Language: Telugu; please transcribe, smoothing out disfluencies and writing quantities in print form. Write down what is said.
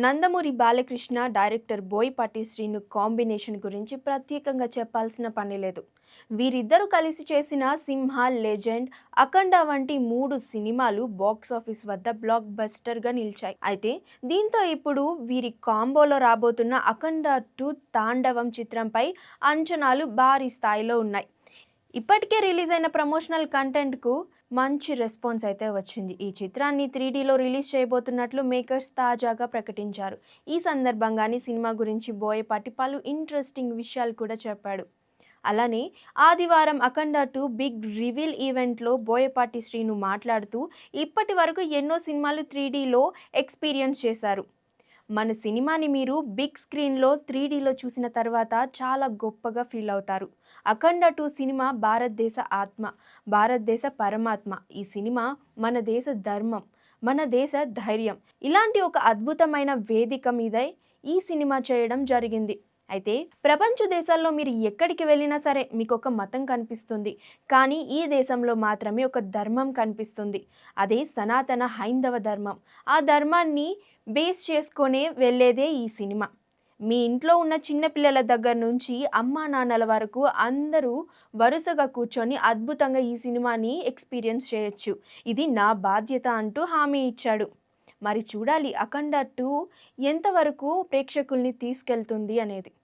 నందమూరి బాలకృష్ణ, డైరెక్టర్ బోయపాటి శ్రీను కాంబినేషన్ గురించి ప్రత్యేకంగా చెప్పాల్సిన పని లేదు. వీరిద్దరూ కలిసి చేసిన 'సింహ', 'లెజెండ్', 'అఖండ' వంటి 3 సినిమాలు బాక్సాఫీస్ వద్ద బ్లాక్ బస్టర్‌గా నిలిచాయి. అయితే దీంతో ఇప్పుడు వీరి కాంబోలో రాబోతున్న 'అఖండ 2 తాండవం' చిత్రంపై అంచనాలు భారీ స్థాయిలో ఉన్నాయి. ఇప్పటికే రిలీజ్ అయిన ప్రమోషనల్ కంటెంట్‌కు మంచి రెస్పాన్స్ అయితే వచ్చింది. ఈ చిత్రాన్ని 3డీలో రిలీజ్ చేయబోతున్నట్లు మేకర్స్ తాజాగా ప్రకటించారు. ఈ సందర్భంగానే సినిమా గురించి బోయపాటి పలు ఇంట్రెస్టింగ్ విషయాలు కూడా చెప్పాడు. అలానే ఆదివారం 'అఖండ 2' బిగ్ రివీల్ ఈవెంట్లో బోయపాటి శ్రీను మాట్లాడుతూ ఇప్పటి వరకు ఎన్నో సినిమాలు 3డీలో ఎక్స్‌పీరియన్స్ చేశారు. మన సినిమాని మీరు బిగ్ స్క్రీన్‌లో 3డీలో చూసిన తర్వాత చాలా గొప్పగా ఫీల్ అవుతారు. 'అఖండ 2' సినిమా భారతదేశ ఆత్మ, భారతదేశ పరమాత్మ. ఈ సినిమా మన దేశ ధర్మం, మన దేశ ధైర్యం. ఇలాంటి ఒక అద్భుతమైన వేదిక మీదే ఈ సినిమా చేయడం జరిగింది. అయితే ప్రపంచ దేశాల్లో మీరు ఎక్కడికి వెళ్ళినా సరే మీకొక మతం కనిపిస్తుంది. కానీ ఈ దేశంలో మాత్రమే ఒక ధర్మం కనిపిస్తుంది. అదే సనాతన హైందవ ధర్మం. ఆ ధర్మాన్ని బేస్ చేసుకొనే వెళ్ళేదే ఈ సినిమా. మీ ఇంట్లో ఉన్న చిన్న పిల్లల దగ్గర నుంచి అమ్మా నాన్నల వరకు అందరూ వరుసగా కూర్చొని అద్భుతంగా ఈ సినిమాని ఎక్స్‌పీరియన్స్ చేయొచ్చు. ఇది నా బాధ్యత అంటూ హామీ ఇచ్చాడు. మరి చూడాలి 'అఖండ 2' ఎంతవరకు ప్రేక్షకుల్ని తీసుకెళ్తుంది అనేది.